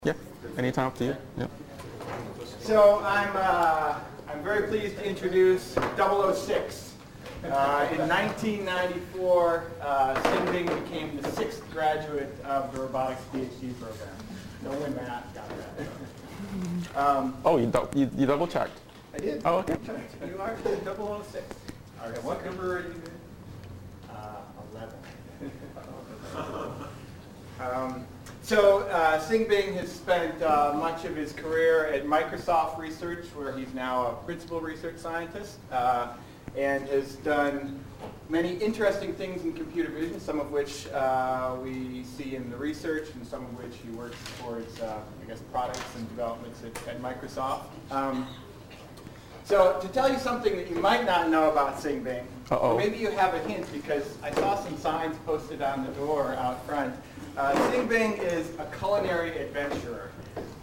Yeah, anytime up to you. Yeah. So I'm very pleased to introduce 006. In 1994, Sing became the 6th graduate of the robotics PhD program. No one math got that. Oh, you double checked. I did. Oh, okay. You are 006. All right, what number are you in? 11. So Singbing has spent much of his career at Microsoft Research, where he's now a principal research scientist, and has done many interesting things in computer vision, some of which we see in the research, and some of which he works towards, I guess, products and developments at Microsoft. So to tell you something that you might not know about Singbing, or maybe you have a hint because I saw some signs posted on the door out front. Singbing is a culinary adventurer.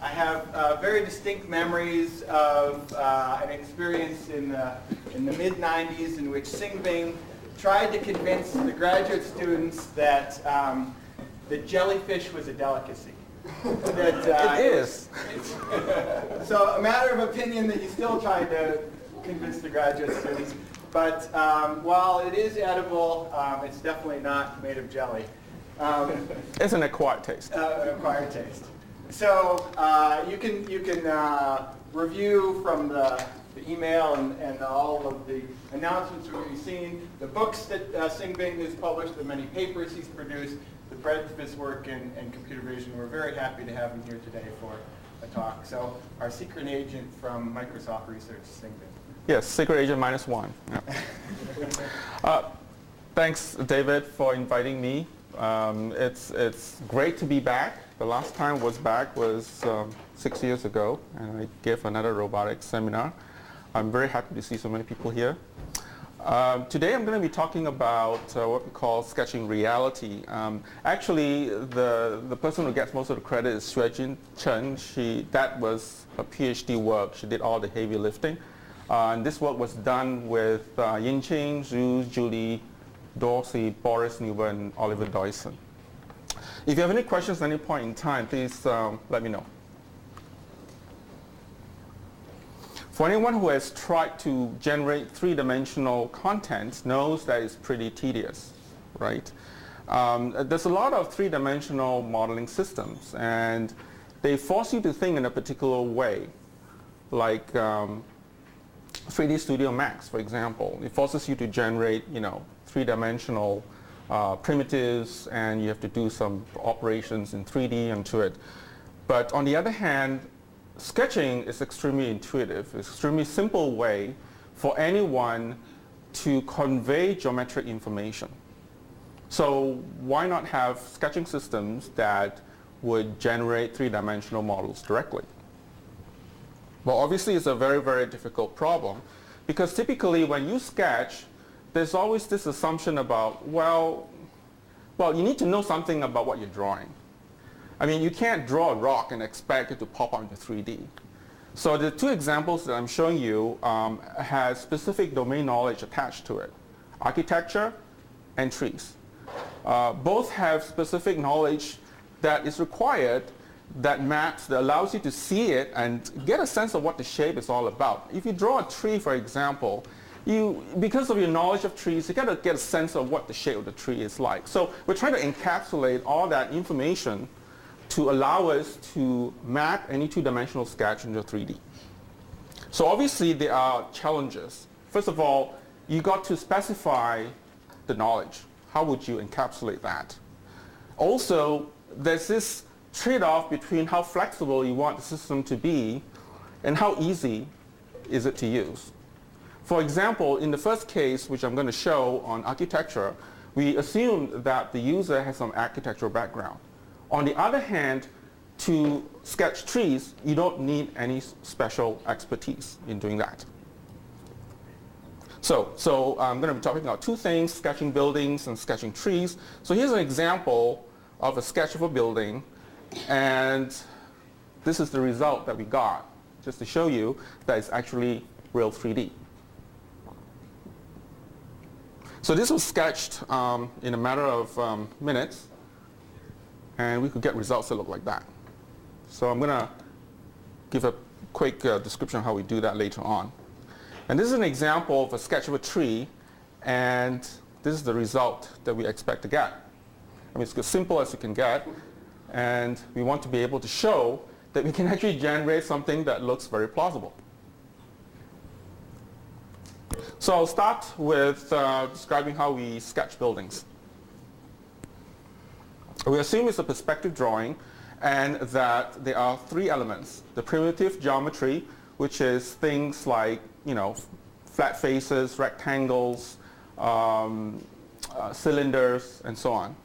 I have very distinct memories of an experience in the mid-90s in which Singbing tried to convince the graduate students that jellyfish was a delicacy. That, it is. So a matter of opinion that you still tried to convince the graduate students. But while it is edible, it's definitely not made of jelly. It's an acquired taste. An acquired taste. So you can review from the email and all of the announcements we've seen, the books that Singbing has published, the many papers he's produced, the breadth of his work in computer vision. We're very happy to have him here today for a talk. So our secret agent from Microsoft Research, Singbing. Yes, secret agent -1. Yeah. Thanks, David, for inviting me. It's great to be back. The last time was 6 years ago, and I gave another robotics seminar. I'm very happy to see so many people here. Today I'm going to be talking about what we call sketching reality. Actually, the person who gets most of the credit is Xuejin Chen. That was her PhD work. She did all the heavy lifting. And this work was done with Yinqing, Zhu, Julie, Dorsey, Boris Neuber, and Oliver Deussen. If you have any questions at any point in time, please let me know. For anyone who has tried to generate three-dimensional content knows that it's pretty tedious, right? There's a lot of three-dimensional modeling systems, and they force you to think in a particular way, like 3D Studio Max, for example. It forces you to generate, three-dimensional primitives, and you have to do some operations in 3D into it. But on the other hand, sketching is extremely intuitive. It's an extremely simple way for anyone to convey geometric information. So why not have sketching systems that would generate three-dimensional models directly? Well, obviously it's a very, very difficult problem, because typically when you sketch, there's always this assumption about, well, you need to know something about what you're drawing. I mean, you can't draw a rock and expect it to pop out into 3D. So the two examples that I'm showing you have specific domain knowledge attached to it. Architecture and trees. Both have specific knowledge that is required that allows you to see it and get a sense of what the shape is all about. If you draw a tree, for example, because of your knowledge of trees, you got to get a sense of what the shape of the tree is like. So we're trying to encapsulate all that information to allow us to map any two-dimensional sketch into 3D. So obviously there are challenges. First of all, you got to specify the knowledge. How would you encapsulate that? Also, there's this trade-off between how flexible you want the system to be and how easy is it to use. For example, in the first case, which I'm going to show on architecture, we assume that the user has some architectural background. On the other hand, to sketch trees, you don't need any special expertise in doing that. So I'm going to be talking about two things, sketching buildings and sketching trees. So here's an example of a sketch of a building, and this is the result that we got, just to show you that it's actually real 3D. So this was sketched in a matter of minutes, and we could get results that look like that. So I'm going to give a quick description of how we do that later on. And this is an example of a sketch of a tree, and this is the result that we expect to get. I mean, it's as simple as you can get, and we want to be able to show that we can actually generate something that looks very plausible. So I'll start with describing how we sketch buildings. We assume it's a perspective drawing, and that there are three elements. The primitive geometry, which is things like, flat faces, rectangles, cylinders, and so on.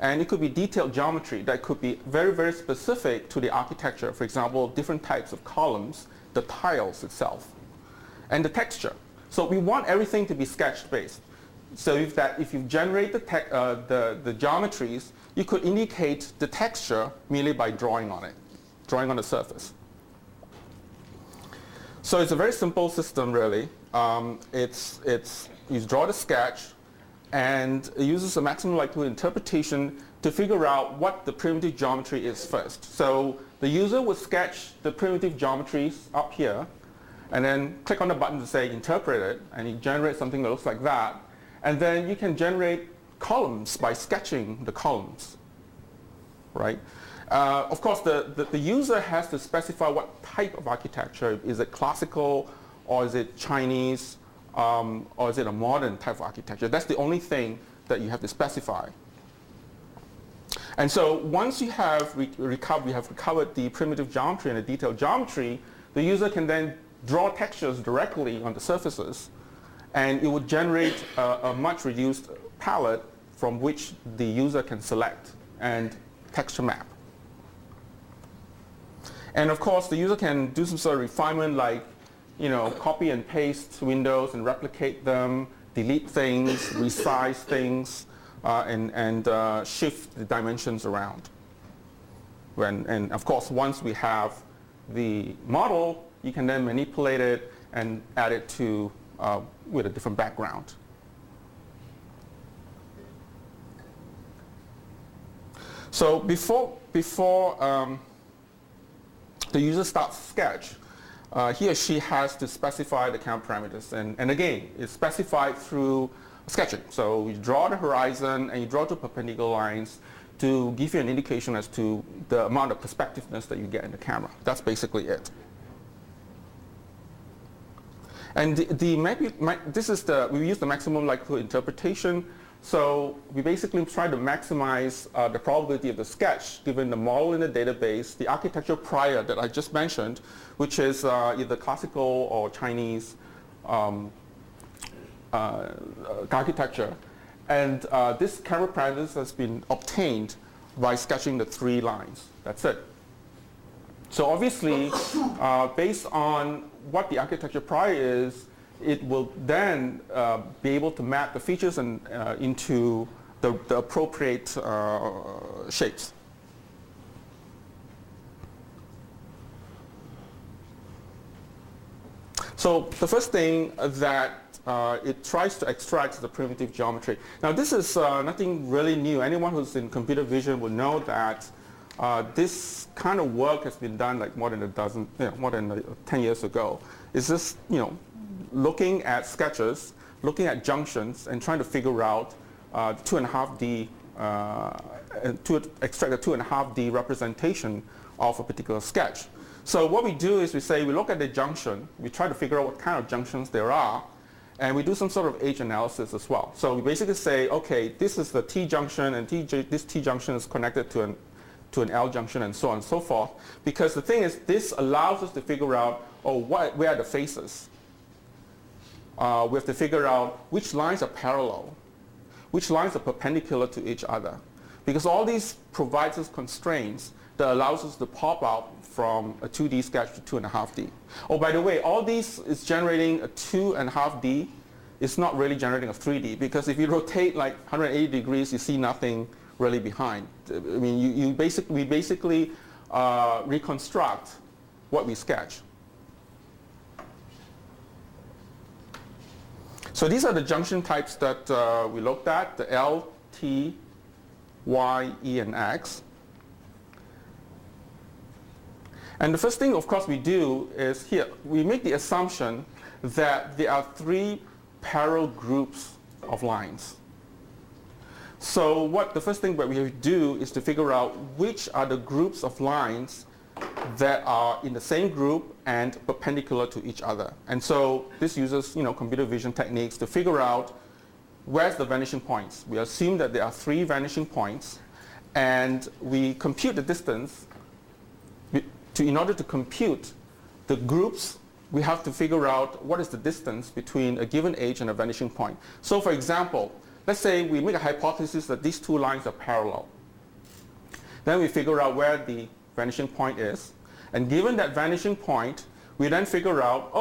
And it could be detailed geometry that could be very, very specific to the architecture. For example, different types of columns, the tiles itself, and the texture. So we want everything to be sketch-based. So if you generate the geometries, you could indicate the texture merely by drawing on it, drawing on the surface. So it's a very simple system, really. You draw the sketch, and it uses a maximum likelihood interpretation to figure out what the primitive geometry is first. So the user would sketch the primitive geometries up here, and then click on the button to say interpret it, and you generate something that looks like that. And then you can generate columns by sketching the columns, right? Of course, the user has to specify what type of architecture. Is it classical, or is it Chinese, or is it a modern type of architecture? That's the only thing that you have to specify. And so once you have recovered the primitive geometry and the detailed geometry, the user can then draw textures directly on the surfaces, and it would generate a much reduced palette from which the user can select and texture map. And of course, the user can do some sort of refinement, like copy and paste windows and replicate them, delete things, resize things, and shift the dimensions around. And of course, once we have the model, you can then manipulate it and add it to with a different background. So before the user starts sketch, he or she has to specify the camera parameters. And again, it's specified through sketching. So you draw the horizon and you draw two perpendicular lines to give you an indication as to the amount of perspectiveness that you get in the camera. That's basically it. And we use the maximum likelihood interpretation. So we basically try to maximize the probability of the sketch given the model in the database, the architecture prior that I just mentioned, which is either classical or Chinese architecture. And this camera parameters has been obtained by sketching the three lines. That's it. So obviously, based on what the architecture prior is, it will then be able to map the features into the appropriate shapes. So the first thing that it tries to extract is the primitive geometry. Now this is nothing really new. Anyone who's in computer vision will know that this kind of work has been done like more than 10 years ago. It's just, looking at sketches, looking at junctions, and trying to figure out 2.5D, to extract a 2.5D representation of a particular sketch. So what we do is we look at the junction, we try to figure out what kind of junctions there are, and we do some sort of age analysis as well. So we basically say, okay, this is the T junction, and this T junction is connected to an L junction, and so on and so forth. Because the thing is, this allows us to figure out, where are the faces? We have to figure out which lines are parallel, which lines are perpendicular to each other. Because all these provides us constraints that allows us to pop out from a 2D sketch to 2.5D. Oh, by the way, all these is generating a 2.5D. It's not really generating a 3D, because if you rotate like 180 degrees, you see nothing really behind. I mean, we basically reconstruct what we sketch. So these are the junction types that we looked at, the L, T, Y, E, and X. And the first thing, of course, we do is here, we make the assumption that there are three parallel groups of lines. So the first thing that we have to do is to figure out which are the groups of lines that are in the same group and perpendicular to each other. And so this uses computer vision techniques to figure out where's the vanishing points. We assume that there are three vanishing points, and we compute the distance. In order to compute the groups, we have to figure out what is the distance between a given edge and a vanishing point. So for example, let's say we make a hypothesis that these two lines are parallel. Then we figure out where the vanishing point is. And given that vanishing point, we then figure out,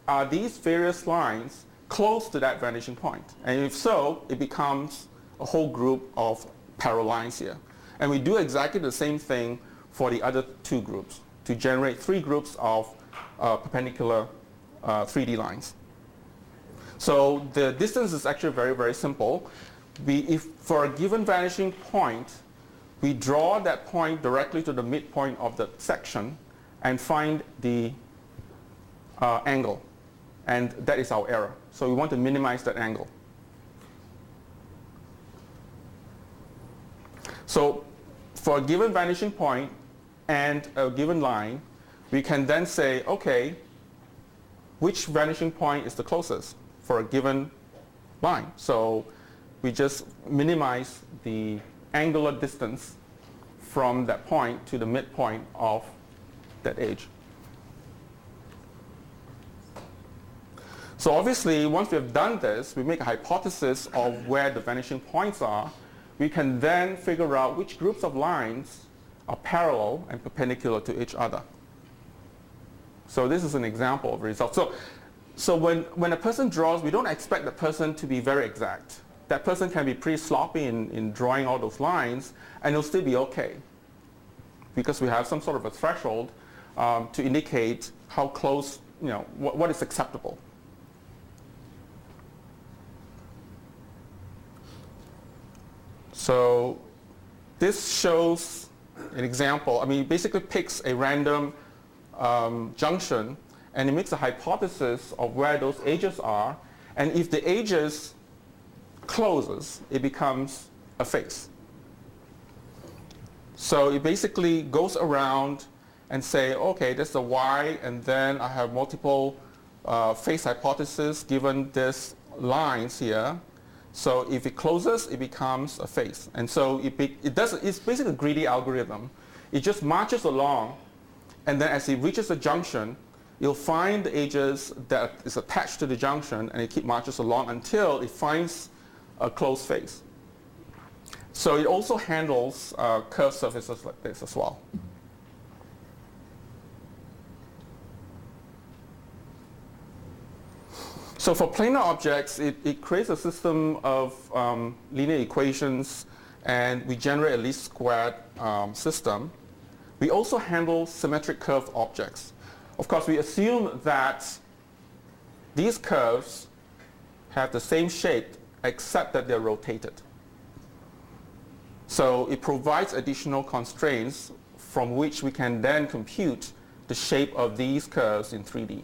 are these various lines close to that vanishing point? And if so, it becomes a whole group of parallel lines here. And we do exactly the same thing for the other two groups to generate three groups of perpendicular 3D lines. So the distance is actually very, very simple. If for a given vanishing point, we draw that point directly to the midpoint of the section and find the angle. And that is our error. So we want to minimize that angle. So for a given vanishing point and a given line, we can then say, okay, which vanishing point is the closest for a given line? So we just minimize the angular distance from that point to the midpoint of that edge. So obviously, once we have done this, we make a hypothesis of where the vanishing points are. We can then figure out which groups of lines are parallel and perpendicular to each other. So this is an example of a result. So when a person draws, we don't expect the person to be very exact. That person can be pretty sloppy in drawing all those lines, and it'll still be okay, because we have some sort of a threshold to indicate how close, what is acceptable. So this shows an example. It basically picks a random junction, and it makes a hypothesis of where those edges are. And if the edges closes, it becomes a face. So it basically goes around and say, okay, this is a Y, and then I have multiple face hypotheses given these lines here. So if it closes, it becomes a face. And so it's basically a greedy algorithm. It just marches along, and then as it reaches a junction, you'll find the edges that is attached to the junction, and it marches along until it finds a closed face. So it also handles curved surfaces like this as well. So for planar objects, it creates a system of linear equations, and we generate a least squared system. We also handle symmetric curved objects. Of course, we assume that these curves have the same shape except that they're rotated. So it provides additional constraints from which we can then compute the shape of these curves in 3D.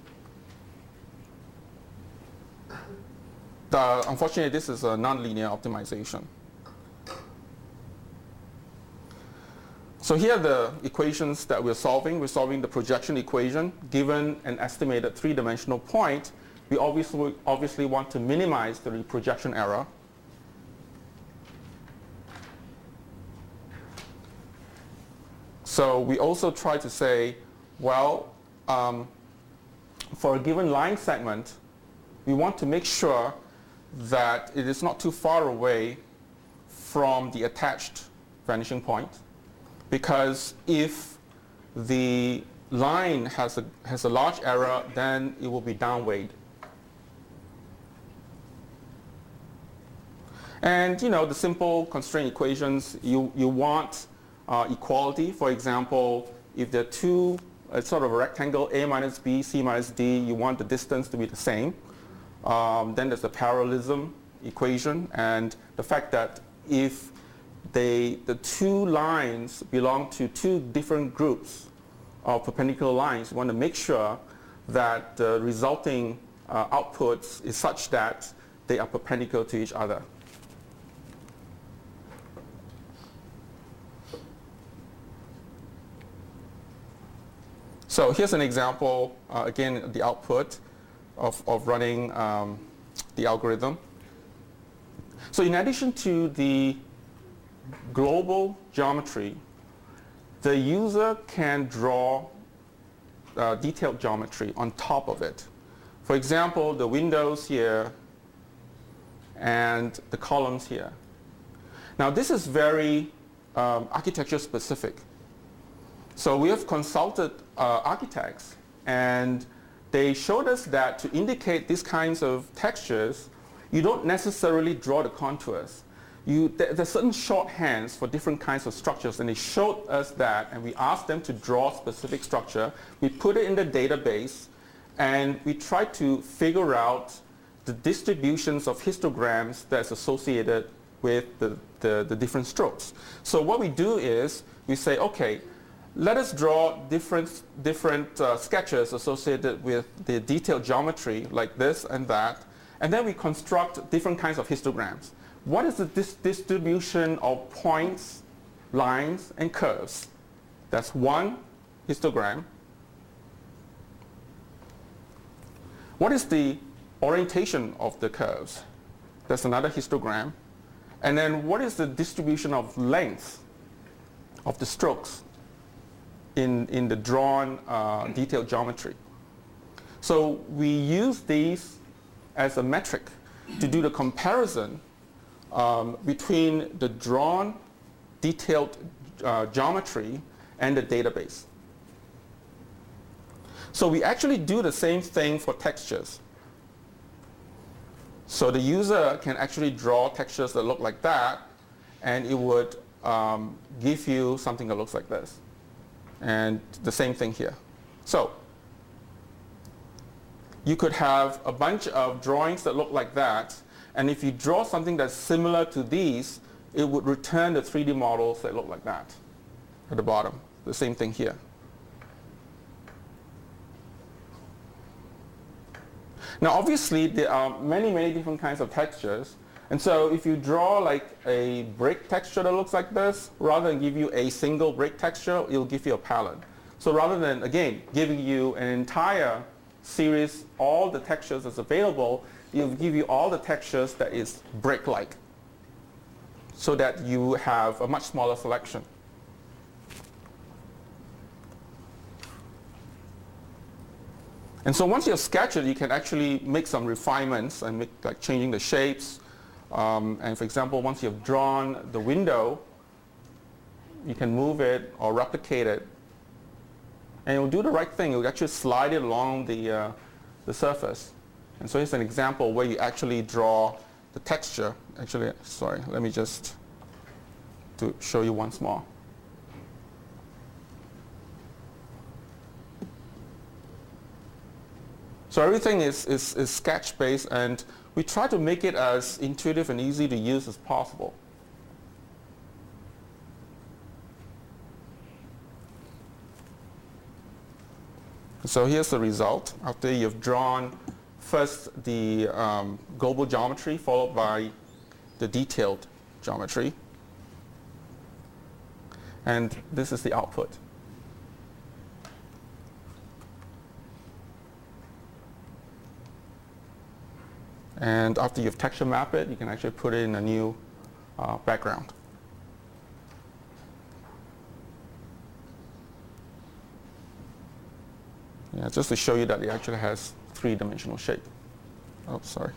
Unfortunately, this is a nonlinear optimization. So here are the equations that we're solving. We're solving the projection equation. Given an estimated three-dimensional point, we obviously want to minimize the reprojection error. So we also try to say, well, for a given line segment, we want to make sure that it is not too far away from the attached vanishing point, because if the line has a large error, then it will be downweighed. And the simple constraint equations, you want equality. For example, if there are two, sort of a rectangle, A minus B, C minus D, you want the distance to be the same. Then there's the parallelism equation, and the fact that if the two lines belong to two different groups, of perpendicular lines, you want to make sure that the resulting outputs is such that they are perpendicular to each other. So here's an example, again, the output of running the algorithm. So in addition to the global geometry, the user can draw detailed geometry on top of it. For example, the windows here and the columns here. Now this is very architecture specific. So we have consulted architects, and they showed us that to indicate these kinds of textures, you don't necessarily draw the contours. There's certain shorthands for different kinds of structures, and they showed us that, and we asked them to draw specific structure. We put it in the database, and we tried to figure out the distributions of histograms that's associated with the different strokes. So what we do is we say, okay, let us draw different sketches associated with the detailed geometry like this and that, and then we construct different kinds of histograms. What is the distribution of points, lines, and curves? That's one histogram. What is the orientation of the curves? That's another histogram. And then what is the distribution of length of the strokes in the drawn detailed geometry? So we use these as a metric to do the comparison between the drawn detailed geometry and the database. So we actually do the same thing for textures. So the user can actually draw textures that look like that, and it would give you something that looks like this. And the same thing here. So you could have a bunch of drawings that look like that, and if you draw something that's similar to these, it would return the 3D models that look like that at the bottom. The same thing here. Now obviously there are many different kinds of textures, and so if you draw like a brick texture that looks like this, rather than give you a single brick texture, it'll give you a palette. So rather than, again, giving you an entire series, all the textures that's available, it'll give you all the textures that is brick-like, so that you have a much smaller selection. And so once you have sketched it, you can actually make some refinements and make, like, changing the shapes. And for example, once you've drawn the window, you can move it or replicate it, and it will do the right thing. It will actually slide it along the surface. And so here's an example where you actually draw the texture. Actually, sorry, let me just show you once more. So everything is sketch-based, and we try to make it as intuitive and easy to use as possible. So here's the result after you've drawn first the global geometry followed by the detailed geometry. And this is the output. And after you've texture mapped it, you can actually put it in a new background. Yeah, just to show you that it actually has three-dimensional shape. Oh, sorry.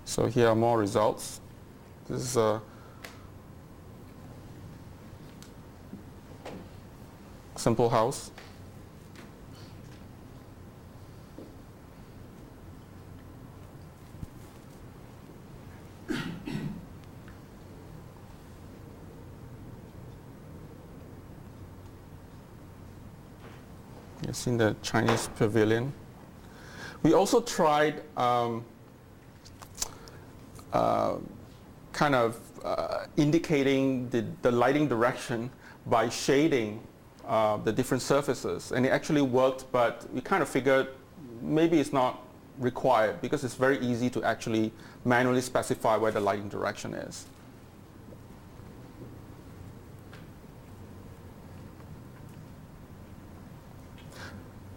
So here are more results. This is a simple house. You've seen the Chinese pavilion. We also tried kind kind of indicating the lighting direction by shading the different surfaces. And it actually worked, but we kind of figured maybe it's not required because it's very easy to actually manually specify where the lighting direction is.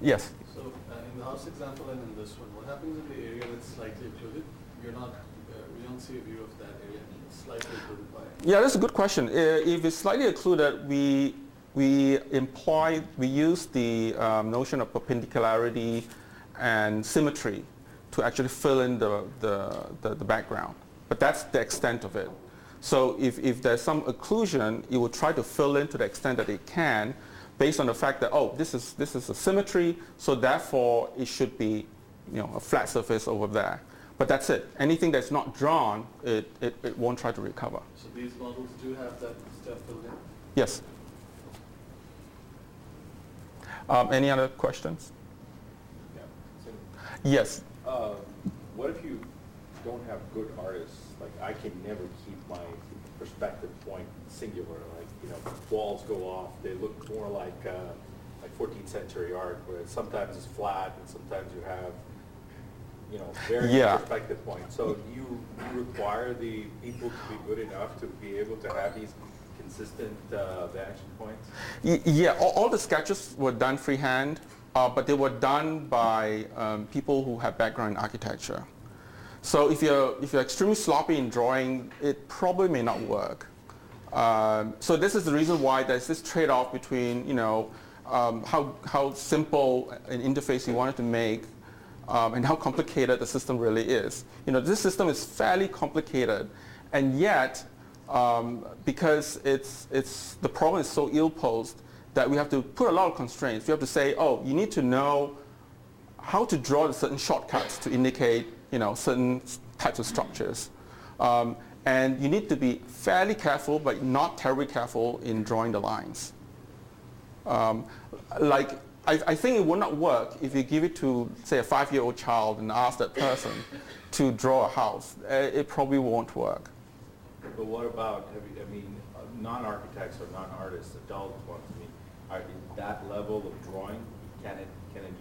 Yes? So in the house example and in this one, what happens in the area that's slightly occluded? We don't see a view of that area. It's slightly occluded by. Yeah, that's a good question. If it's slightly occluded, we use the notion of perpendicularity and symmetry to actually fill in the background. But that's the extent of it. So if there's some occlusion, it will try to fill in to the extent that it can, based on the fact that, oh, this is a symmetry, so therefore it should be, a flat surface over there. But that's it. Anything that's not drawn, it won't try to recover. So these models do have that stuff filled in? Yes. Any other questions? Yeah. So, yes. what if you don't have good artists? Like, I can never keep my perspective point singular. Like, walls go off. They look more like 14th century art, where sometimes it's flat and sometimes you have, very perspective points. So you require the people to be good enough to be able to have these consistent vanishing points? Yeah, all the sketches were done freehand, but they were done by people who have background in architecture. So if you're extremely sloppy in drawing, it probably may not work. So this is the reason why there's this trade-off between how simple an interface you wanted to make and how complicated the system really is. This system is fairly complicated, and yet because the problem is so ill-posed that we have to put a lot of constraints. We have to say, oh, you need to know how to draw certain shortcuts to indicate certain types of structures. And you need to be fairly careful, but not terribly careful in drawing the lines. I think it would not work if you give it to, say, a 5-year-old child and ask that person to draw a house. It probably won't work. But what about, non-architects or non-artists, adult ones? That level of drawing, can it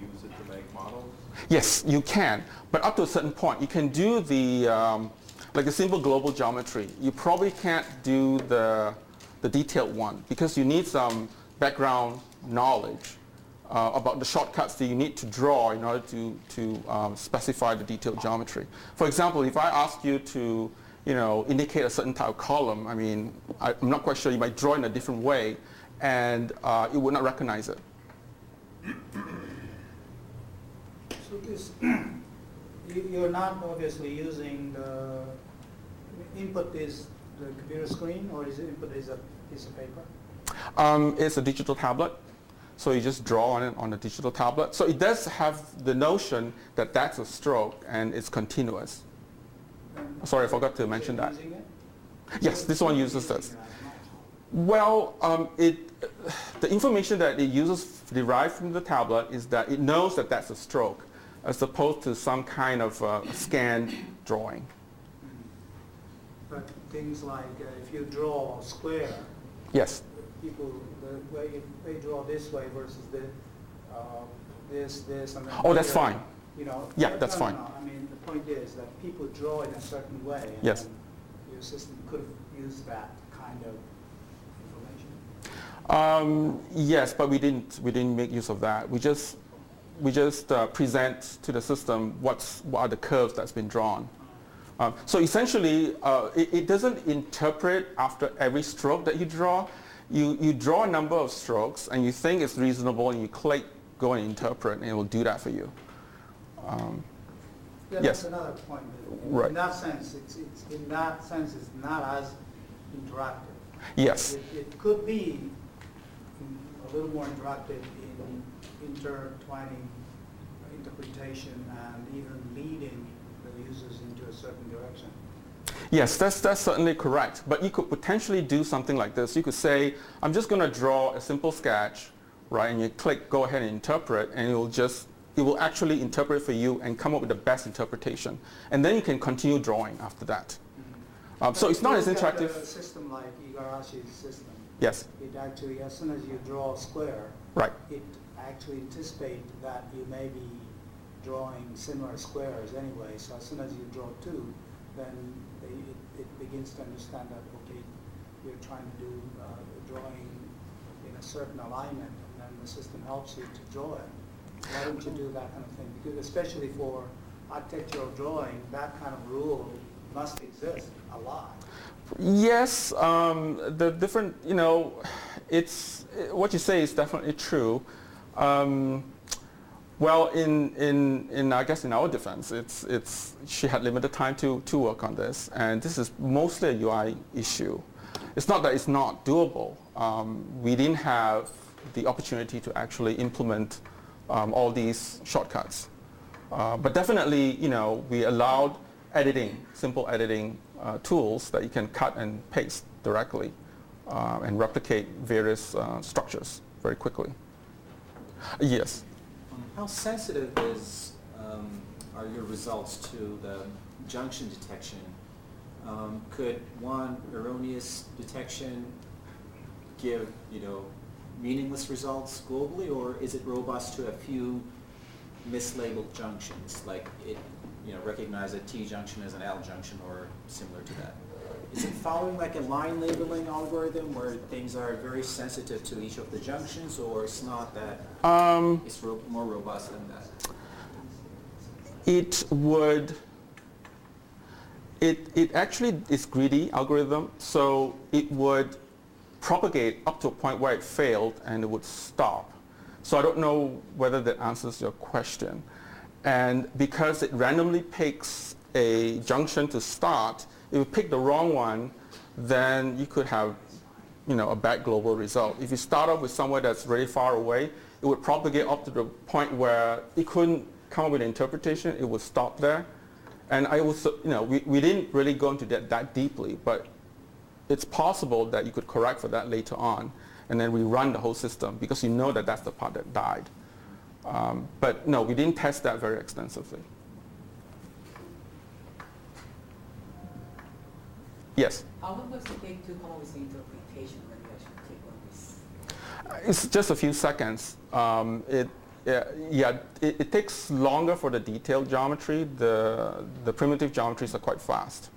use it to make models? Yes, you can, but up to a certain point. You can do like a simple global geometry. You probably can't do the detailed one because you need some background knowledge about the shortcuts that you need to draw in order to specify the detailed geometry. For example, if I ask you to indicate a certain type of column, I'm not quite sure. You might draw in a different way, and it would not recognize it. So this, you're not obviously using the input is the computer screen, or is input is a piece of paper? It's a digital tablet, so you just draw on it on a digital tablet. So it does have the notion that that's a stroke and it's continuous. Sorry, I forgot to mention that. Yes, this one uses this. Well, the information that it uses derived from the tablet is that it knows that that's a stroke, as opposed to some kind of scanned drawing. But things like if you draw a square, yes, people the way they draw this way versus this, and oh, that's fine. Yeah, that's fine. No. The point is that people draw in a certain way, and yes, your system could have used that kind of information. Yes, but we didn't make use of that. We just present to the system what are the curves that's been drawn. So essentially, it doesn't interpret after every stroke that you draw. You draw a number of strokes, and you think it's reasonable, and you click go and interpret, and it will do that for you. Yeah, yes. That's another point. Right. In that sense, it's not as interactive. Yes. It could be a little more interactive in intertwining interpretation and even leading the users into a certain direction. Yes, that's certainly correct. But you could potentially do something like this. You could say, I'm just going to draw a simple sketch, right? And you click go ahead and interpret, and it will actually interpret for you and come up with the best interpretation. And then you can continue drawing after that. So it's not as If you look at interactive. a system like Igarashi's system, Yes. it actually, as soon as you draw a square, Right. it actually anticipates that you may be drawing similar squares anyway. So as soon as you draw two, then it begins to understand that, okay, you're trying to do drawing in a certain alignment, and then the system helps you to draw it. Why don't you do that kind of thing? Because especially for architectural drawing, that kind of rule must exist a lot. Yes, the different, it's what you say is definitely true. Well, in I guess in our defense, she had limited time to work on this, and this is mostly a UI issue. It's not that it's not doable. We didn't have the opportunity to actually implement all these shortcuts, but definitely, we allowed editing, simple editing tools that you can cut and paste directly and replicate various structures very quickly. Yes. How sensitive are your results to the junction detection? Could one erroneous detection give, meaningless results globally, or is it robust to a few mislabeled junctions, like it, recognize a T junction as an L junction or similar to that? Is it following like a line labeling algorithm where things are very sensitive to each of the junctions, or it's not that? It's more robust than that? It actually is greedy algorithm, so it would propagate up to a point where it failed and it would stop. So I don't know whether that answers your question. And because it randomly picks a junction to start, if you pick the wrong one, then you could have, a bad global result. If you start off with somewhere that's very far away, it would propagate up to the point where it couldn't come up with an interpretation. It would stop there. And we didn't really go into that deeply, but it's possible that you could correct for that later on and then rerun the whole system because that's the part that died. But no, we didn't test that very extensively. Yes? How long does it take to come up with the interpretation when you actually click on this? It's just a few seconds. It takes longer for the detailed geometry. The primitive geometries are quite fast.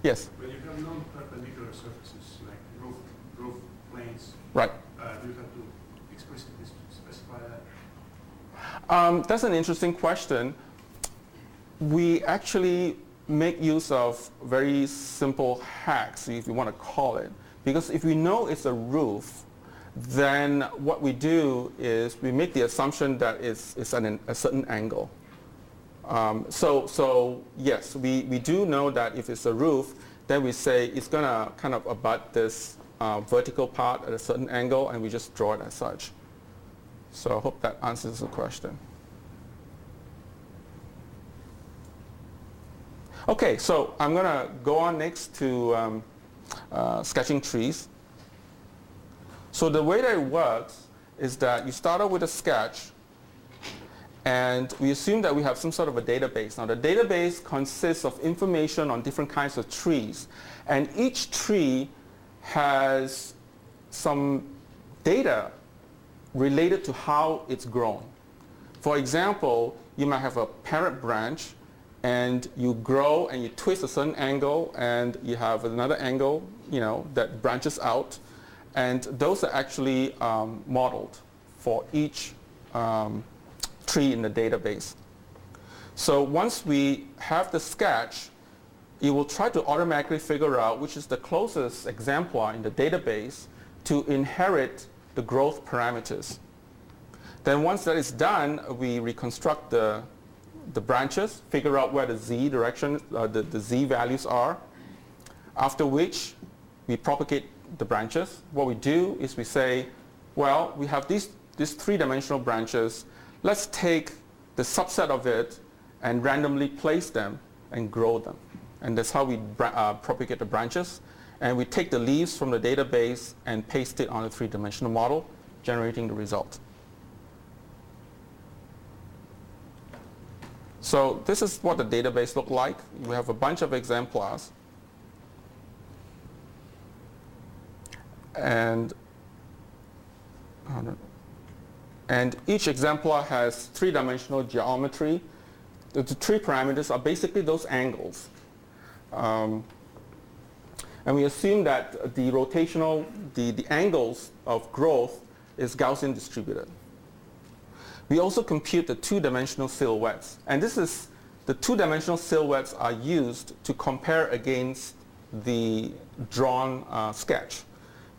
Yes? When you have non-perpendicular surfaces like roof planes, Right. do you have to explicitly specify that? That's an interesting question. We actually make use of very simple hacks, if you want to call it. Because if we know it's a roof, then what we do is we make the assumption that it's at a certain angle. So yes, we do know that if it's a roof, then we say it's going to kind of abut this vertical part at a certain angle, and we just draw it as such. So I hope that answers the question. Okay, so I'm going to go on next to sketching trees. So the way that it works is that you start out with a sketch, and we assume that we have some sort of a database. Now the database consists of information on different kinds of trees, and each tree has some data related to how it's grown. For example, you might have a parent branch, and you grow and you twist a certain angle, and you have another angle, that branches out, and those are actually modeled for each tree in the database. So once we have the sketch, it will try to automatically figure out which is the closest exemplar in the database to inherit the growth parameters. Then once that is done, we reconstruct the branches, figure out where the z direction, the z values are, after which we propagate the branches. What we do is we say, well, we have these three-dimensional branches. Let's take the subset of it and randomly place them and grow them. And that's how we propagate the branches. And we take the leaves from the database and paste it on a three-dimensional model, generating the result. So this is what the database looked like. We have a bunch of exemplars. And each exemplar has three-dimensional geometry. The three parameters are basically those angles. And we assume that the rotational, the angles of growth is Gaussian distributed. We also compute the two-dimensional silhouettes. And this is, the two-dimensional silhouettes are used to compare against the drawn sketch,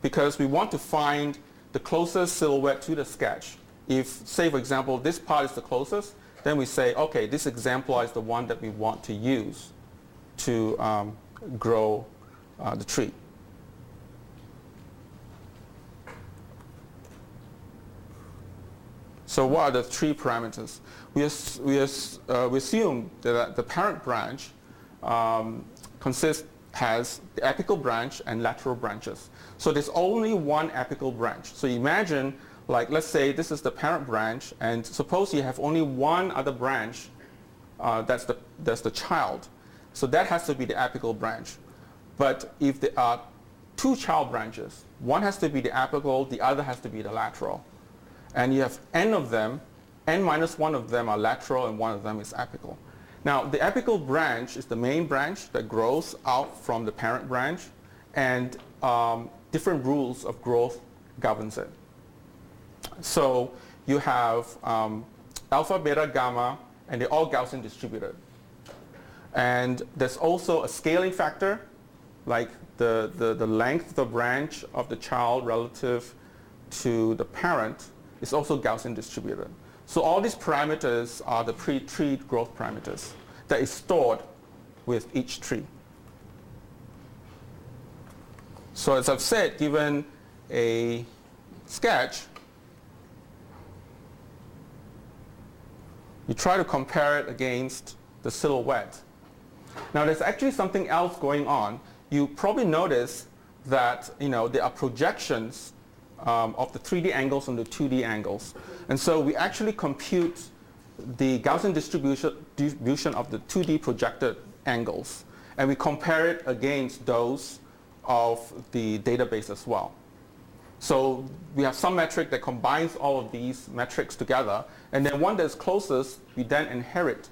because we want to find the closest silhouette to the sketch. If, say, for example, this part is the closest, then we say, okay, this exemplar is the one that we want to use to grow the tree. So what are the three parameters? We assume that the parent branch has the apical branch and lateral branches. So there's only one apical branch. So imagine, like, let's say this is the parent branch, and suppose you have only one other branch that's the child. So that has to be the apical branch. But if there are two child branches, one has to be the apical, the other has to be the lateral. And you have n of them, n minus one of them are lateral and one of them is apical. Now, the apical branch is the main branch that grows out from the parent branch, and different rules of growth governs it. So you have alpha, beta, gamma, and they're all Gaussian distributed. And there's also a scaling factor, like the length of the branch of the child relative to the parent is also Gaussian distributed. So all these parameters are the pre-tree growth parameters that is stored with each tree. So as I've said, given a sketch, you try to compare it against the silhouette. Now there's actually something else going on. You probably notice that there are projections of the 3D angles and the 2D angles. And so we actually compute the Gaussian distribution of the 2D projected angles, and we compare it against those of the database as well. So we have some metric that combines all of these metrics together, and then one that's closest, we then inherit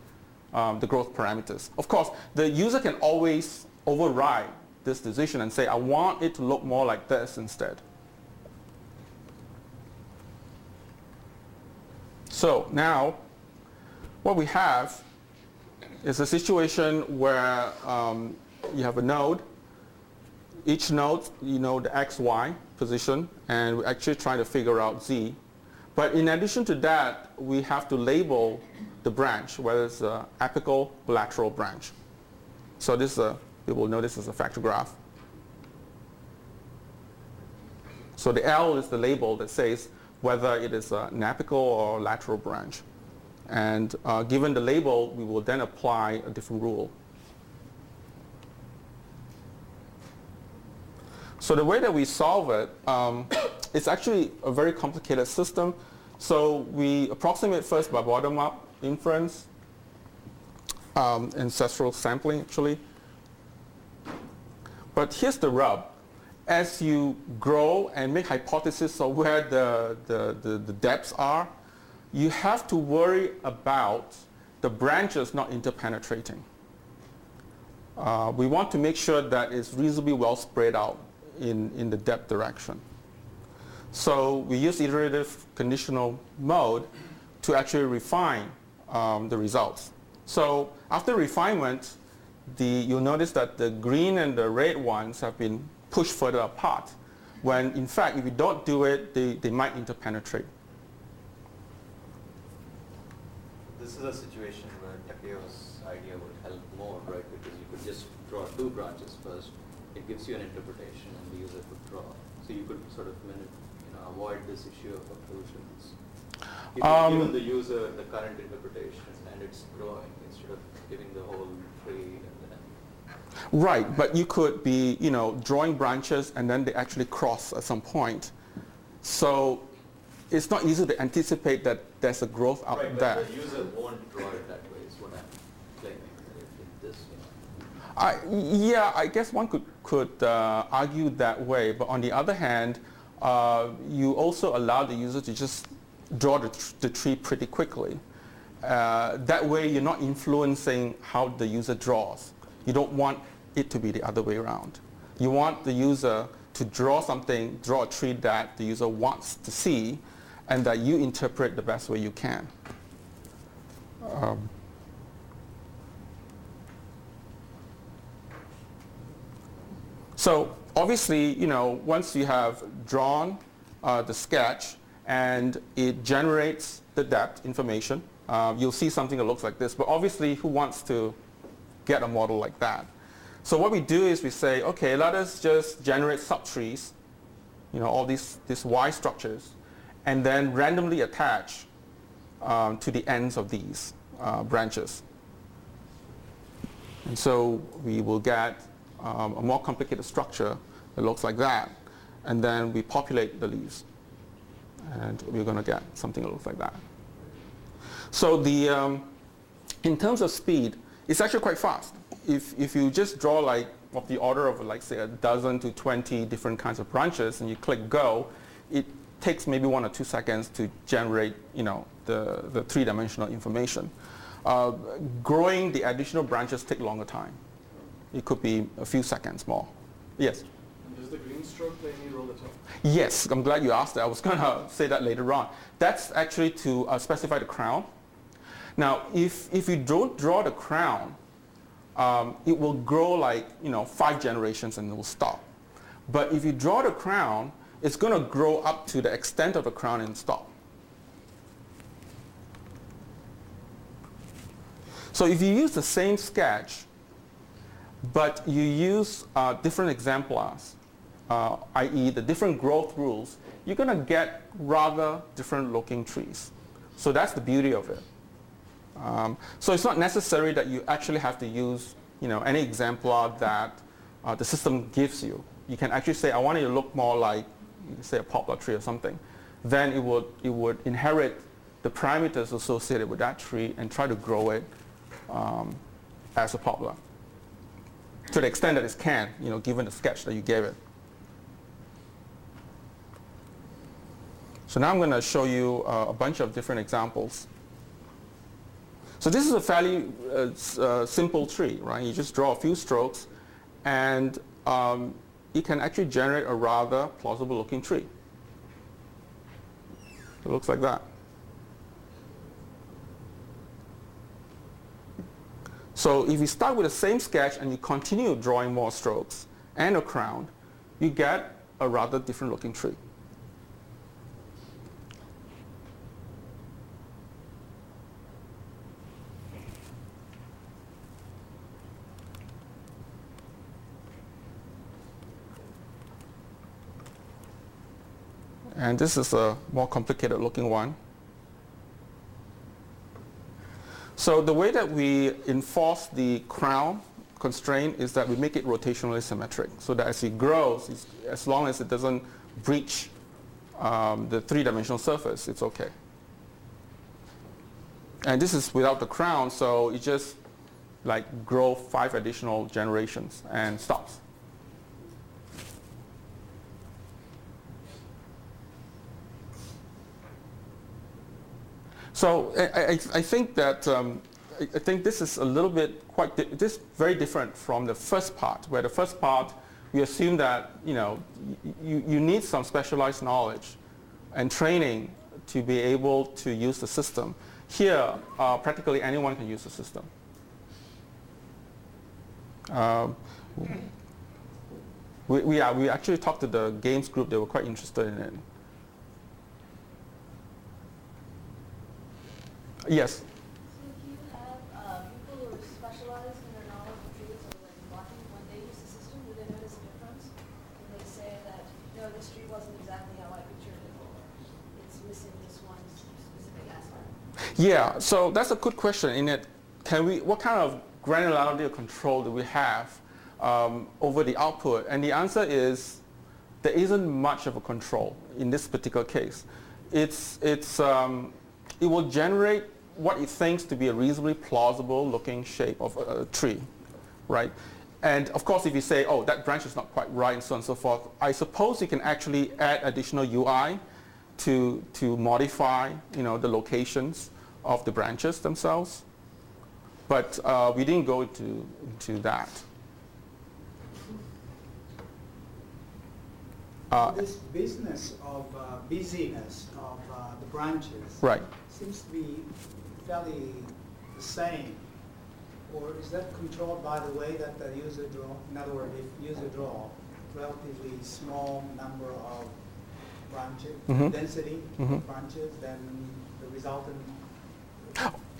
the growth parameters. Of course, the user can always override this decision and say, I want it to look more like this instead. So now, what we have is a situation where you have a node. Each node, the x, y position, and we're actually trying to figure out z. But in addition to that, we have to label the branch, whether it's an apical or lateral branch. So this you will notice is a factor graph. So the L is the label that says whether it is an apical or lateral branch. And given the label, we will then apply a different rule. So the way that we solve it, it's actually a very complicated system. So we approximate first by bottom-up inference, ancestral sampling actually. But here's the rub. As you grow and make hypotheses of where the depths are, you have to worry about the branches not interpenetrating. We want to make sure that it's reasonably well spread out in the depth direction. So we use iterative conditional mode to actually refine the results. So after refinement, you'll notice that the green and the red ones have been pushed further apart, when in fact if you don't do it, they might interpenetrate. This is a situation where Takeo's idea would help more, right? Because you could just draw two branches first. It gives you an interpretation and the user could draw. So you could sort of avoid this issue of occlusions. If you've given the user the current interpretation and it's growing instead of giving the whole tree and then. Right, but you could be drawing branches and then they actually cross at some point. So it's not easy to anticipate that there's a growth out there. But the user won't draw it that way, is what I'm this? Yeah, I guess one could argue that way, but on the other hand, you also allow the user to just draw the tree pretty quickly. That way you're not influencing how the user draws. You don't want it to be the other way around. You want the user to draw a tree that the user wants to see, and that you interpret the best way you can. So obviously, once you have drawn the sketch and it generates the depth information, you'll see something that looks like this. But obviously, who wants to get a model like that? So what we do is we say, okay, let us just generate subtrees, all these Y structures, and then randomly attach to the ends of these branches. And so we will get a more complicated structure that looks like that. And then we populate the leaves. And we're going to get something that looks like that. So in terms of speed, it's actually quite fast. If you just draw of the order of say a dozen to 20 different kinds of branches and you click go, it takes maybe 1 or 2 seconds to generate the three-dimensional information. Growing the additional branches take longer time. It could be a few seconds more. Yes? And does the green stroke play any role at all? Yes, I'm glad you asked that. I was going to say that later on. That's actually to specify the crown. Now, if you don't draw the crown, it will grow 5 generations and it will stop. But if you draw the crown, it's going to grow up to the extent of the crown and stop. So if you use the same sketch, but you use different exemplars, i.e. the different growth rules, you're going to get rather different looking trees. So that's the beauty of it. So it's not necessary that you actually have to use any exemplar that the system gives you. You can actually say, I want it to look more like, say, a poplar tree or something. Then it would inherit the parameters associated with that tree and try to grow it as a poplar, to the extent that it can, given the sketch that you gave it. So now I'm going to show you a bunch of different examples. So this is a fairly simple tree, right? You just draw a few strokes, and it can actually generate a rather plausible looking tree. It looks like that. So if you start with the same sketch and you continue drawing more strokes and a crown, you get a rather different looking tree. And this is a more complicated looking one. So the way that we enforce the crown constraint is that we make it rotationally symmetric, so that as it grows, as long as it doesn't breach the three-dimensional surface, it's okay. And this is without the crown, so it just grow 5 additional generations and stops. So I think that I think this is a little bit this very different from the first part, where the first part we assume that you need some specialized knowledge and training to be able to use the system. Here, practically anyone can use the system. We actually talked to the games group; they were quite interested in it. Yes. So if you have people who are specialized in their knowledge of trees or blocking, when they use the system, do they notice a difference? When they say that, no, this tree wasn't exactly how I pictured it, or it's missing this one specific aspect? Yeah, so that's a good question. What kind of granularity or control do we have over the output? And the answer is there isn't much of a control in this particular case. It will generate what it thinks to be a reasonably plausible looking shape of a tree. right? And of course, if you say, oh, that branch is not quite right, and so on and so forth, I suppose you can actually add additional UI to modify, the locations of the branches themselves. But we didn't go into that. This business of busyness of the branches Right. seems to be fairly the same. Or is that controlled by the way that the user draw? In other words, if user draw relatively small number of branches, density of branches, then the resultant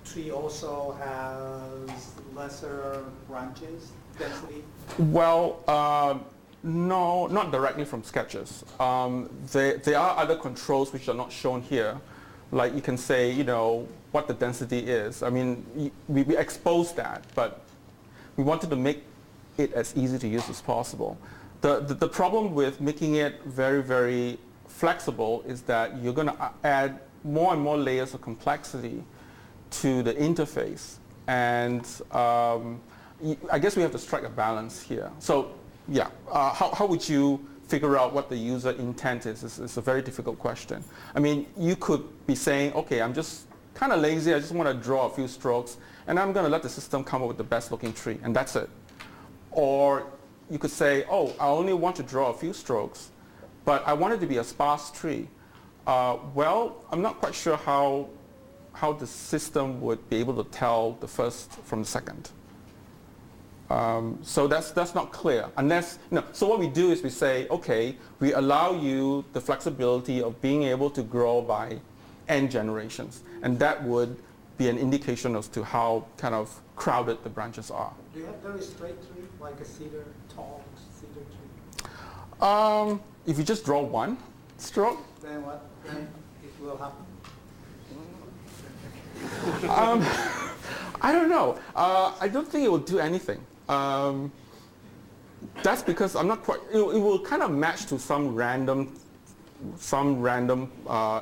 tree also has lesser branches density? Well, no, not directly from sketches. There are other controls which are not shown here. Like you can say, what the density is. I mean, we exposed that, but we wanted to make it as easy to use as possible. The problem with making it very, very flexible is that you're going to add more and more layers of complexity to the interface. And I guess we have to strike a balance here. So yeah, how would you figure out what the user intent is? It's a very difficult question. I mean, you could be saying, okay, I'm just kind of lazy, I just want to draw a few strokes, and I'm going to let the system come up with the best looking tree, and that's it. Or you could say, oh, I only want to draw a few strokes, but I want it to be a sparse tree. Well, I'm not quite sure how the system would be able to tell the first from the second. So that's not clear. Unless, so what we do is we say, okay, we allow you the flexibility of being able to grow by n generations. And that would be an indication as to how kind of crowded the branches are. Do you have very straight tree, like a cedar, tall cedar tree? If you just draw one stroke. Then what? Then it will happen? I don't know. I don't think it will do anything. That's because I'm not quite, it will kind of match to some random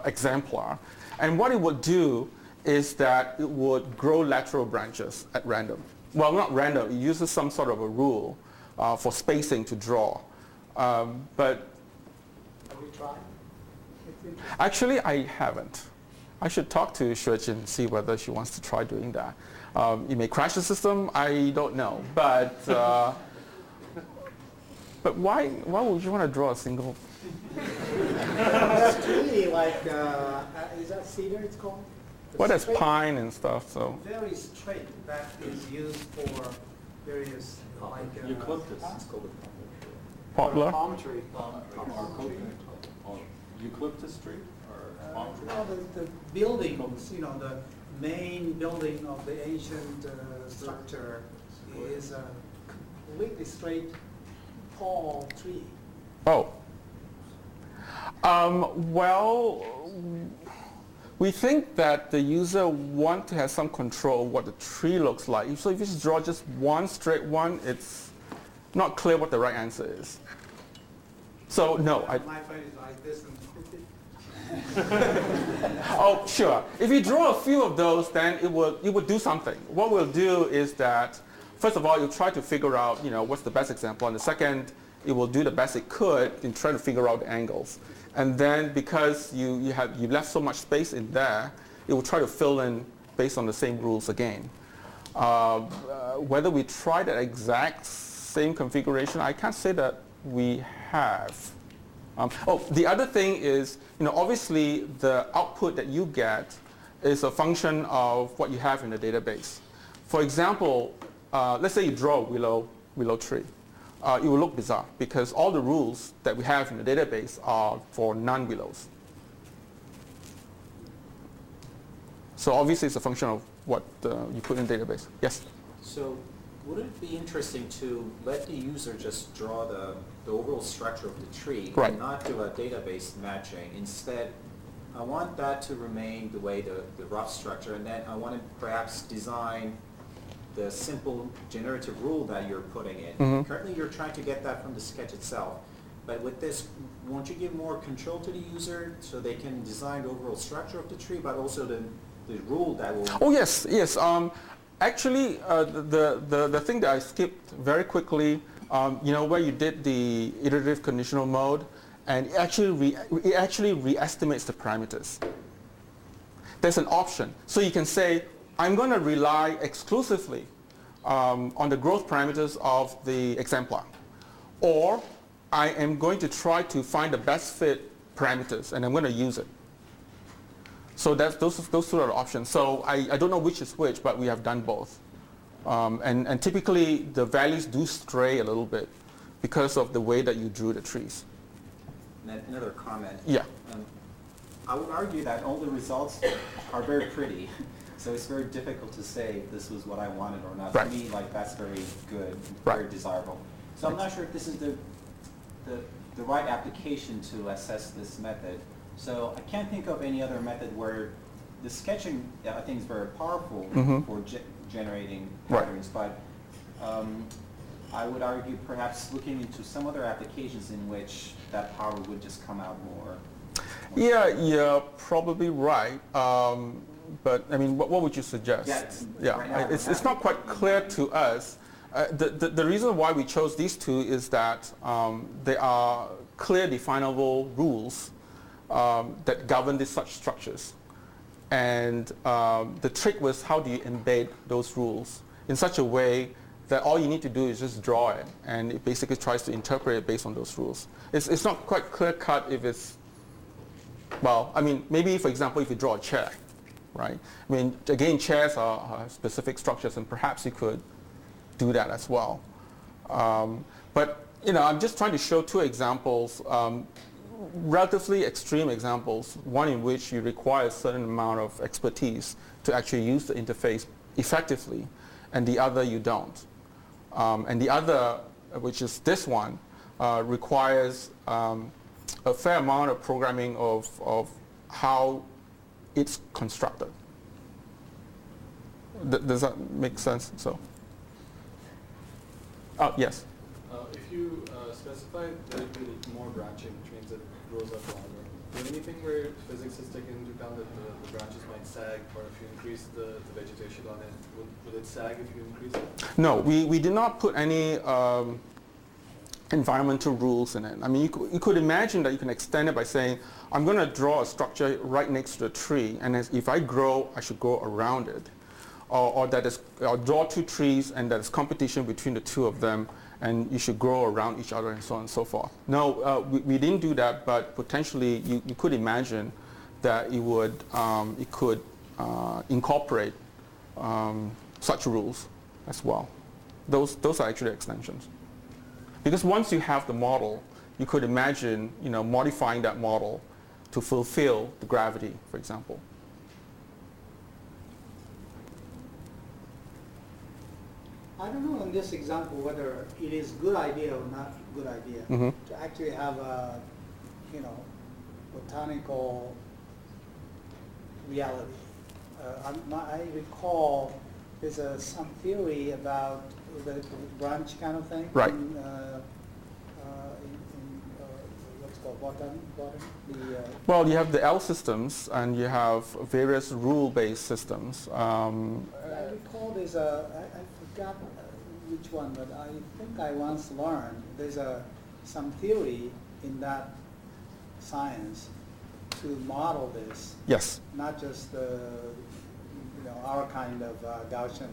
exemplar. And what it would do is that it would grow lateral branches at random. Well, not random, it uses some sort of a rule for spacing to draw. But have you tried? Actually, I haven't. I should talk to Xuejin and see whether she wants to try doing that. It may crash the system, I don't know. But why would you want to draw a single? That's really like, is that cedar it's called? Well, that's pine and stuff, so. Very straight, that is used for various, like... eucalyptus. Huh? It's called a Poplar? Palm tree. Eucalyptus tree or palm tree? Well, the buildings, the main building of the ancient structure is a completely straight, tall tree. Oh. Well, we think that the user wants to have some control of what the tree looks like. So if you just draw just one straight one, it's not clear what the right answer is. So no. My friend is like this and Oh, sure. If you draw a few of those, then it would do something. What we'll do is that, first of all, you'll try to figure out, what's the best example. And the second, it will do the best it could in trying to figure out the angles. And then because you left so much space in there, it will try to fill in based on the same rules again. Whether we try that exact same configuration, I can't say that we have. The other thing is, obviously the output that you get is a function of what you have in the database. For example, let's say you draw a willow tree. It will look bizarre because all the rules that we have in the database are for non-willows. So obviously it's a function of what you put in the database. Yes? So would it be interesting to let the user just draw the overall structure of the tree right. and not do a database matching? Instead, I want that to remain the way the rough structure, and then I want to perhaps design the simple generative rule that you're putting in. Mm-hmm. Currently, you're trying to get that from the sketch itself. But with this, won't you give more control to the user so they can design the overall structure of the tree, but also the rule that will... Oh, yes, yes. Actually, the thing that I skipped very quickly, where you did the iterative conditional mode, and it actually re-estimates the parameters. There's an option. So you can say, I'm going to rely exclusively on the growth parameters of the exemplar. Or I am going to try to find the best fit parameters, and I'm going to use it. So those two are the options. So I don't know which is which, but we have done both. And typically, the values do stray a little bit because of the way that you drew the trees. Another comment. Yeah. I would argue that all the results are very pretty. So it's very difficult to say this was what I wanted or not. Right. To me, like, that's very good, right. very desirable. So I'm not sure if this is the right application to assess this method. So I can't think of any other method where the sketching, I think, is very powerful for generating patterns. Right. But I would argue perhaps looking into some other applications in which that power would just come out more. Yeah, you're probably right. But I mean, what would you suggest? It's not quite clear to us. The reason why we chose these two is that they are clear, definable rules that govern such structures. And the trick was, how do you embed those rules in such a way that all you need to do is just draw it, and it basically tries to interpret it based on those rules. It's not quite clear-cut if it's, well, I mean, maybe, for example, if you draw a chair, right? I mean, again, chairs are specific structures, and perhaps you could do that as well. But, I'm just trying to show two examples, relatively extreme examples, one in which you require a certain amount of expertise to actually use the interface effectively, and the other you don't. And the other, which is this one, requires a fair amount of programming of how it's constructed. Does that make sense? So, yes. If you specify there will be more branching, which means it grows up longer. Is there anything where physics has taken into account that the branches might sag, or if you increase the vegetation on it, would it sag if you increase it? No, we did not put any environmental rules in it. I mean, you could imagine that you can extend it by saying, I'm going to draw a structure right next to the tree, and if I grow, I should go around it. Or draw two trees, and there's competition between the two of them, and you should grow around each other, and so on and so forth. No, we didn't do that, but potentially you could imagine that it could incorporate such rules as well. Those are actually extensions. Because once you have the model, you could imagine modifying that model to fulfill the gravity, for example. I don't know in this example whether it is good idea or not good idea to actually have a, botanical reality. I recall there's some theory about the branch kind of thing. Right. In what's called botany. Well, you have the L systems, and you have various rule-based systems. I recall there's I forgot which one, but I think I once learned there's some theory in that science to model this. Yes. Not just our kind of Gaussian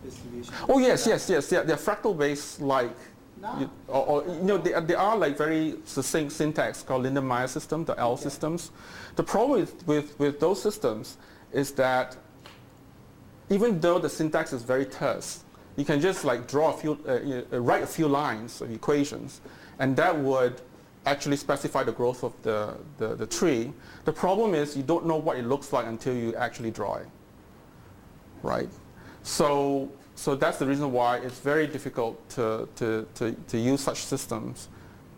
distribution. Oh yes. They're fractal-based, like. No. They are like very succinct syntax called Lindenmayer system, the L systems. The problem with those systems is that even though the syntax is very terse, you can just like draw write a few lines of equations, and that would actually specify the growth of the tree. The problem is you don't know what it looks like until you actually draw it, right? So that's the reason why it's very difficult to use such systems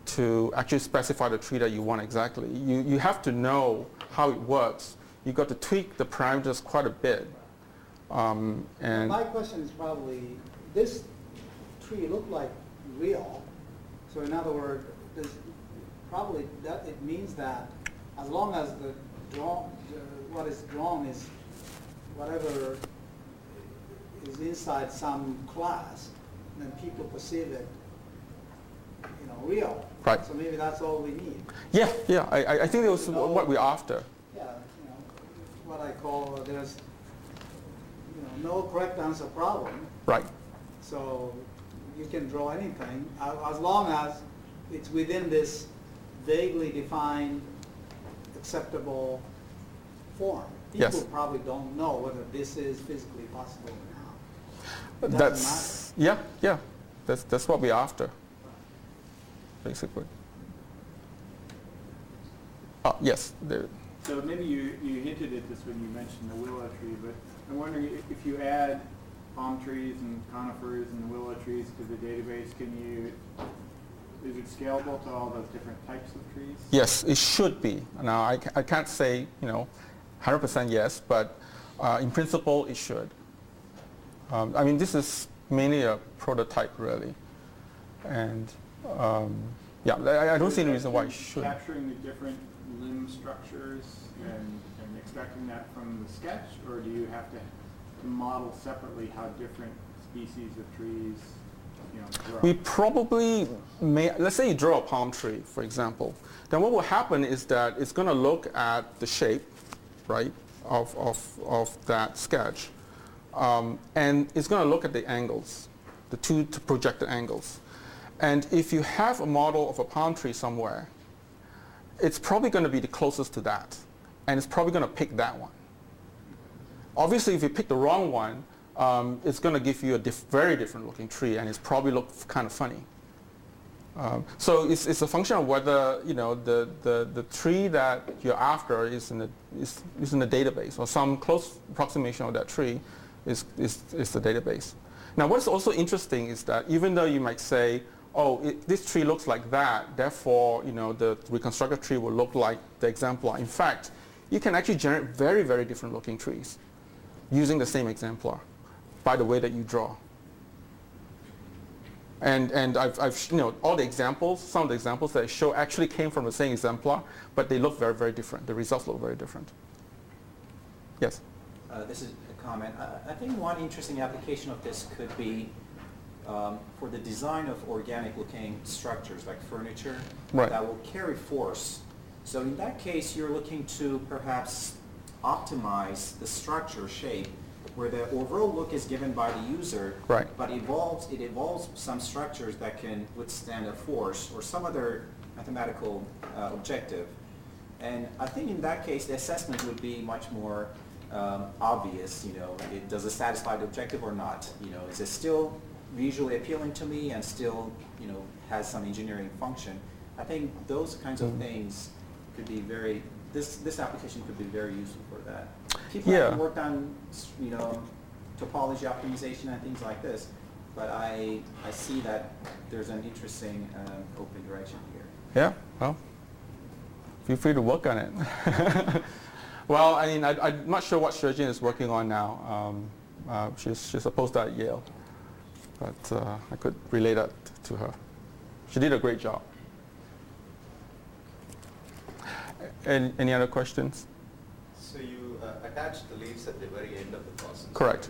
to actually specify the tree that you want exactly. You have to know how it works. You've got to tweak the parameters quite a bit. And my question is probably, this tree looked like real. So in other words, probably that it means that as long as what is drawn is whatever is inside some class, then people perceive it, real. Right. So maybe that's all we need. Yeah, yeah. I think that was what we're after. Yeah, what I call there's, no correct answer problem. Right. So you can draw anything as long as it's within this vaguely defined, acceptable form. People Yes. probably don't know whether this is physically possible or not. It That's doesn't matter. yeah. That's what we're after, basically. Yes. So maybe you hinted at this when you mentioned the willow tree, but I'm wondering if you add palm trees and conifers and willow trees to the database, is it scalable to all those different types of trees? Yes, it should be. Now, I can't say, 100% yes, but in principle, it should. I mean, this is mainly a prototype, really. And, I don't see any reason why it should. Capturing the different limb structures and extracting that from the sketch, or do you have to model separately how different species of trees grow? We probably may, let's say you draw a palm tree, for example. Then what will happen is that it's going to look at the shape, right, of that sketch. And it's going to look at the angles, the two projected angles. And if you have a model of a palm tree somewhere, it's probably going to be the closest to that. And it's probably going to pick that one. Obviously, if you pick the wrong one, it's going to give you a very different looking tree, and it's probably look kind of funny. So it's a function of whether the tree that you're after is in the database, or some close approximation of that tree is the database. Now, what's also interesting is that even though you might say, this tree looks like that, therefore the reconstructed tree will look like the exemplar. In fact, you can actually generate very, very different looking trees using the same exemplar by the way that you draw. And I've all the examples, some of the examples that I show actually came from the same exemplar, but they look very, very different. The results look very different. Yes? This is a comment. I think one interesting application of this could be for the design of organic looking structures like furniture that will carry force. So in that case, you're looking to perhaps optimize the structure shape where the overall look is given by the user, but it evolves some structures that can withstand a force or some other mathematical objective. And I think in that case, the assessment would be much more obvious. Does it satisfy the objective or not? Is it still visually appealing to me and still, has some engineering function? I think those kinds of things could be this application could be very useful for that. People have worked on, topology optimization and things like this, but I see that there's an interesting open direction here. Yeah, well, feel free to work on it. Well, I mean, I'm not sure what Shurjin is working on now. She's a postdoc at Yale, but I could relay that to her. She did a great job. Any other questions? So you attach the leaves at the very end of the process. Correct.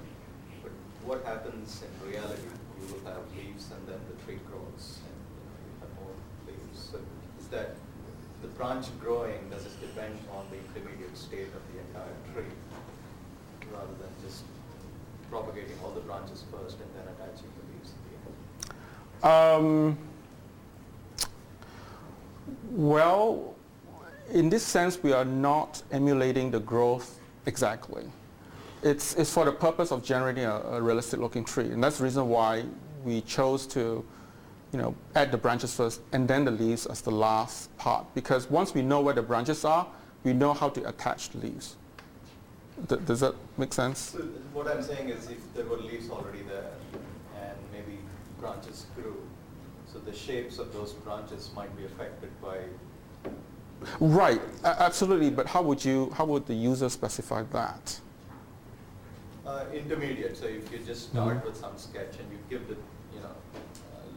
But what happens in reality? You will have leaves and then the tree grows and you have more leaves. So is that the branch growing, does it depend on the intermediate state of the entire tree rather than just propagating all the branches first and then attaching the leaves at the end? Well, in this sense, we are not emulating the growth exactly. It's for the purpose of generating a realistic looking tree. And that's the reason why we chose to add the branches first and then the leaves as the last part. Because once we know where the branches are, we know how to attach the leaves. Does that make sense? So what I'm saying is if there were leaves already there and maybe branches grew, so the shapes of those branches might be affected by... Right, absolutely. But how would the user specify that? Intermediate. So if you just start with some sketch and you give the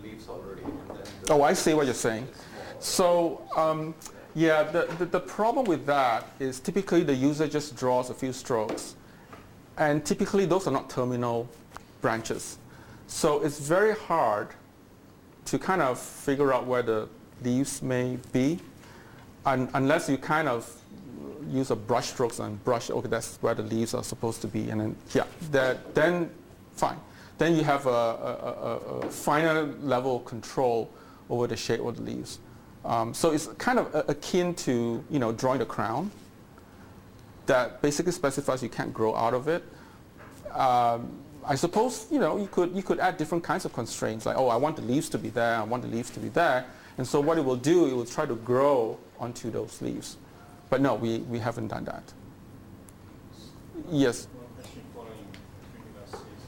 leaves already, and then I see what you're saying. So the problem with that is typically the user just draws a few strokes, and typically those are not terminal branches. So it's very hard to kind of figure out where the leaves may be unless you kind of use a brush strokes and brush, okay, that's where the leaves are supposed to be, and then, yeah, then fine. Then you have a finer level of control over the shape of the leaves. So it's kind of akin to, drawing the crown that basically specifies you can't grow out of it. I suppose, you could add different kinds of constraints, like, oh, I want the leaves to be there, I want the leaves to be there. And so what it will do, it will try to grow onto those leaves. But no, we haven't done that. Yes? One question following between us is,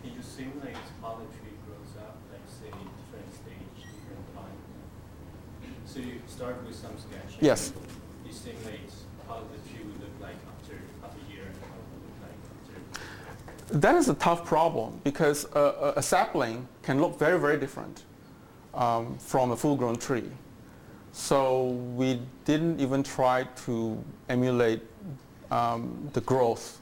can you simulate how the tree grows up, like say different stage, different time? So you start with some sketch. Yes. You simulate how the tree would look like after half a year and how it would look like after. That is a tough problem because a sapling can look very, very different from a full-grown tree. So we didn't even try to emulate the growth,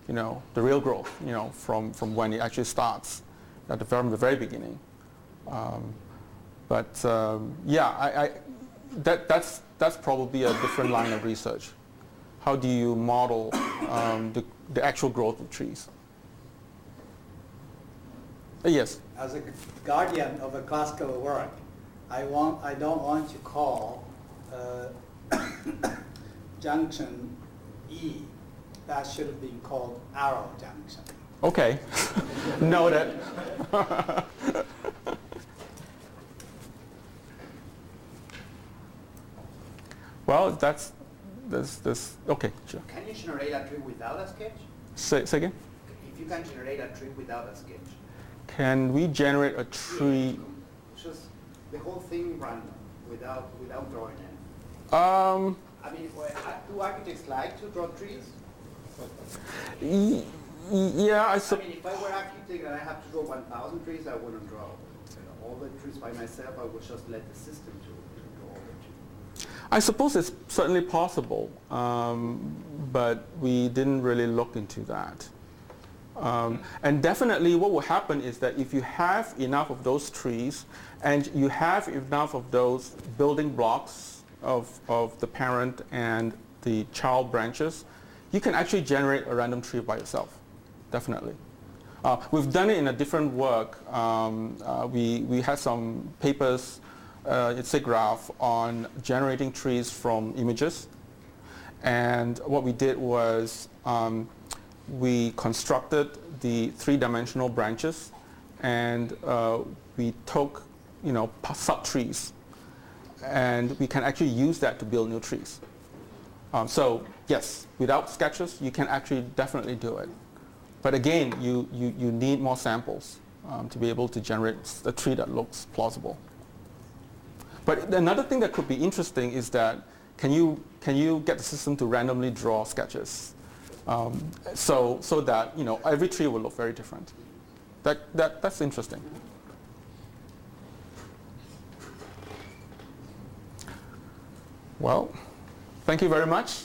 the real growth, from when it actually starts from the very beginning. Yeah, that's probably a different line of research. How do you model the actual growth of trees? Yes. As a guardian of a classical work, I don't want to call junction E. That should have been called arrow junction. Okay. Noted. Well, that's okay. Sure. Can you generate a tree without a sketch? Say again? If you can generate a tree without a sketch. Can we generate a tree? Just the whole thing random without drawing it. I mean, do architects like to draw trees? Yeah, I mean, if I were architect and I have to draw 1,000 trees, I wouldn't draw all the trees by myself. I would just let the system draw all the trees. I suppose it's certainly possible, but we didn't really look into that. And definitely what will happen is that if you have enough of those trees and you have enough of those building blocks of the parent and the child branches, you can actually generate a random tree by yourself, definitely. We've done it in a different work. We had some papers at SIGGRAPH on generating trees from images. And what we did was we constructed the three-dimensional branches, and we took, subtrees, and we can actually use that to build new trees. So yes, without sketches, you can actually definitely do it. But again, you need more samples to be able to generate a tree that looks plausible. But another thing that could be interesting is that can you get the system to randomly draw sketches? So that every tree will look very different. That's interesting. Well, thank you very much.